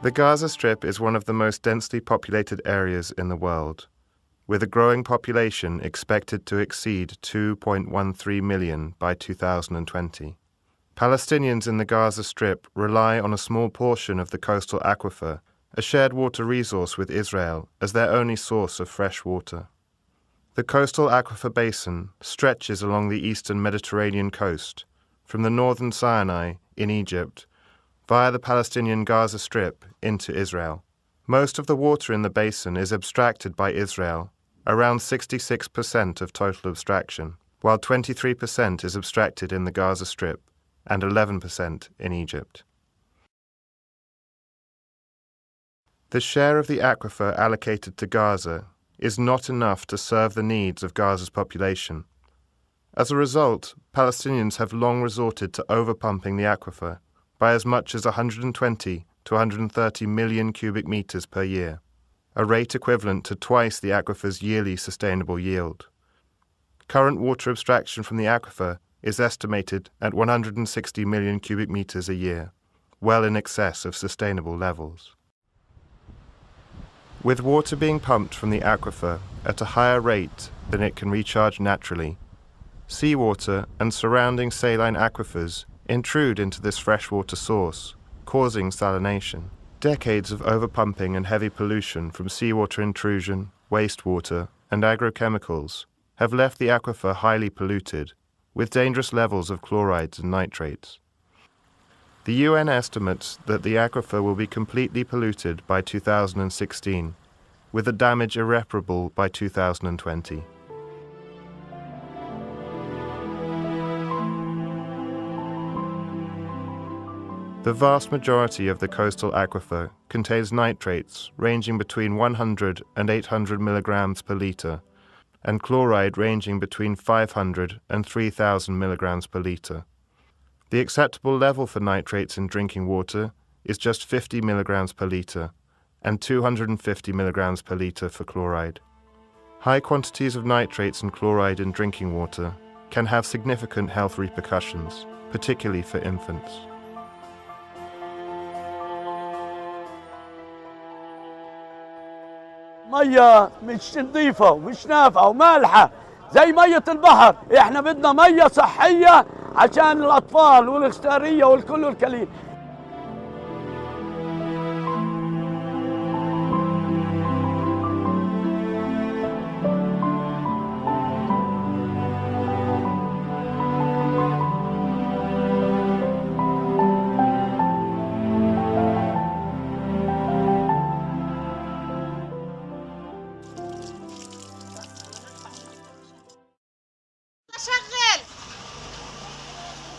The Gaza Strip is one of the most densely populated areas in the world, with a growing population expected to exceed 2.13 million by 2020. Palestinians in the Gaza Strip rely on a small portion of the coastal aquifer, a shared water resource with Israel, as their only source of fresh water. The coastal aquifer basin stretches along the eastern Mediterranean coast, from the northern Sinai in Egypt, via the Palestinian Gaza Strip into Israel. Most of the water in the basin is abstracted by Israel, around 66% of total abstraction, while 23% is abstracted in the Gaza Strip and 11% in Egypt. The share of the aquifer allocated to Gaza is not enough to serve the needs of Gaza's population. As a result, Palestinians have long resorted to overpumping the aquifer by as much as 120 to 130 million cubic meters per year, a rate equivalent to twice the aquifer's yearly sustainable yield. Current water abstraction from the aquifer is estimated at 160 million cubic meters a year, well in excess of sustainable levels. With water being pumped from the aquifer at a higher rate than it can recharge naturally, seawater and surrounding saline aquifers intrude into this freshwater source, causing salination. Decades of overpumping and heavy pollution from seawater intrusion, wastewater, and agrochemicals have left the aquifer highly polluted, with dangerous levels of chlorides and nitrates. The UN estimates that the aquifer will be completely polluted by 2016, with the damage irreparable by 2020. The vast majority of the coastal aquifer contains nitrates ranging between 100 and 800 milligrams per litre, and chloride ranging between 500 and 3,000 milligrams per litre. The acceptable level for nitrates in drinking water is just 50 milligrams per litre, and 250 milligrams per litre for chloride. High quantities of nitrates and chloride in drinking water can have significant health repercussions, particularly for infants. مية مش نظيفة ومش نافعة ومالحة زي مية البحر، احنا بدنا مية صحية عشان الأطفال والإختارية والكل والكليل.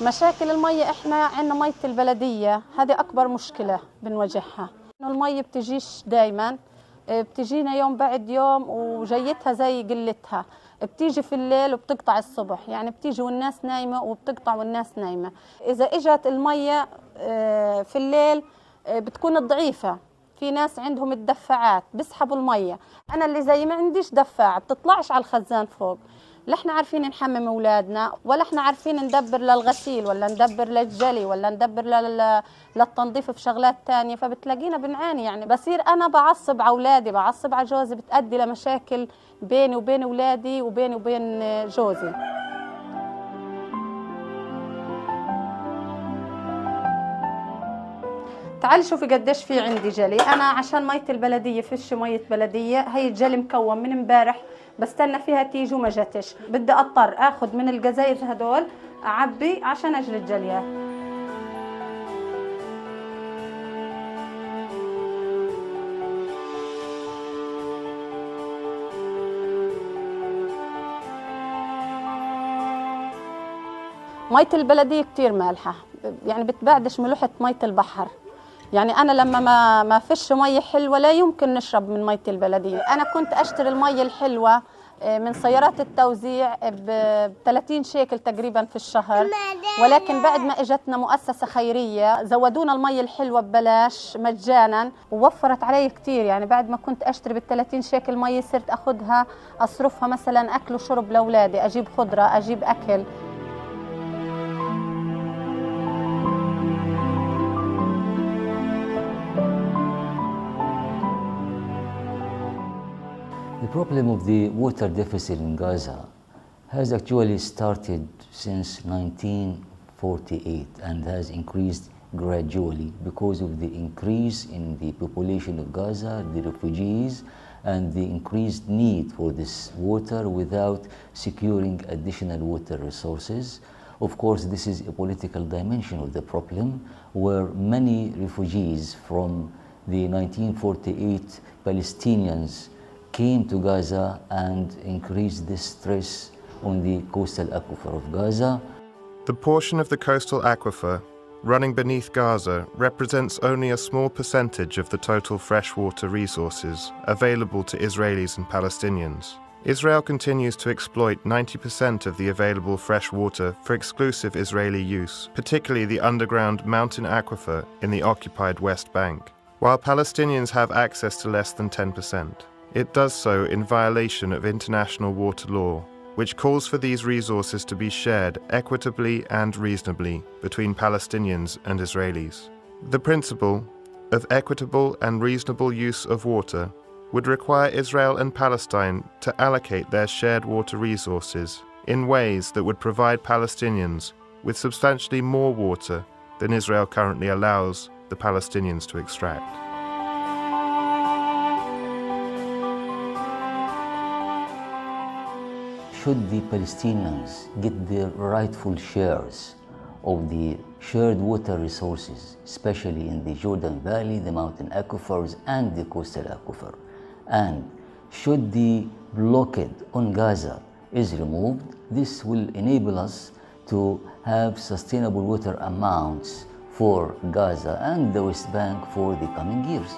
مشاكل المية احنا عندنا مية البلدية، هذه أكبر مشكلة بنواجهها. إنه المية بتجيش دايما، بتجينا يوم بعد يوم وجيتها زي قلتها، بتيجي في الليل وبتقطع الصبح، يعني بتيجي والناس نايمة وبتقطع والناس نايمة. إذا إجت المية في الليل بتكون ضعيفة، في ناس عندهم الدفاعات بيسحبوا المية، أنا اللي زي ما عنديش دفاعة بتطلعش على الخزان فوق. لا احنا عارفين نحمم اولادنا، ولا احنا عارفين ندبر للغسيل، ولا ندبر للجلي، ولا ندبر للتنظيف في شغلات تانية، فبتلاقينا بنعاني. يعني بصير انا بعصب على اولادي، بعصب على جوزي، بتؤدي لمشاكل بيني وبين اولادي وبيني وبين جوزي. تعالي شوفي قديش في عندي جلي. انا عشان مية البلدية فيش مية بلدية، هي الجلي مكون من امبارح، بستنى فيها تيجي وما جاتش، بدي اضطر اخذ من الجزايز هدول اعبي عشان اجري الجليات. مية البلدية كتير مالحة، يعني بتبعدش ملوحة مية البحر. يعني أنا لما ما فيش مية حلوة لا يمكن نشرب من مية البلدية. أنا كنت أشتري المية الحلوة من سيارات التوزيع ب 30 شيكل تقريبا في الشهر، ولكن بعد ما اجتنا مؤسسة خيرية زودونا المية الحلوة ببلاش مجانا، ووفرت علي كتير. يعني بعد ما كنت أشتري بال 30 شيكل مية صرت أخذها أصرفها مثلا أكل وشرب لأولادي، أجيب خضرة، أجيب أكل. The problem of the water deficit in Gaza has actually started since 1948 and has increased gradually because of the increase in the population of Gaza, the refugees, and the increased need for this water without securing additional water resources. Of course, this is a political dimension of the problem, where many refugees from the 1948 Palestinians came to Gaza and increased the stress on the coastal aquifer of Gaza. The portion of the coastal aquifer running beneath Gaza represents only a small percentage of the total freshwater resources available to Israelis and Palestinians. Israel continues to exploit 90% of the available fresh water for exclusive Israeli use, particularly the underground mountain aquifer in the occupied West Bank, while Palestinians have access to less than 10%. It does so in violation of international water law, which calls for these resources to be shared equitably and reasonably between Palestinians and Israelis. The principle of equitable and reasonable use of water would require Israel and Palestine to allocate their shared water resources in ways that would provide Palestinians with substantially more water than Israel currently allows the Palestinians to extract. Should the Palestinians get their rightful shares of the shared water resources, especially in the Jordan Valley, the mountain aquifers, and the coastal aquifer? And should the blockade on Gaza is removed, this will enable us to have sustainable water amounts for Gaza and the West Bank for the coming years.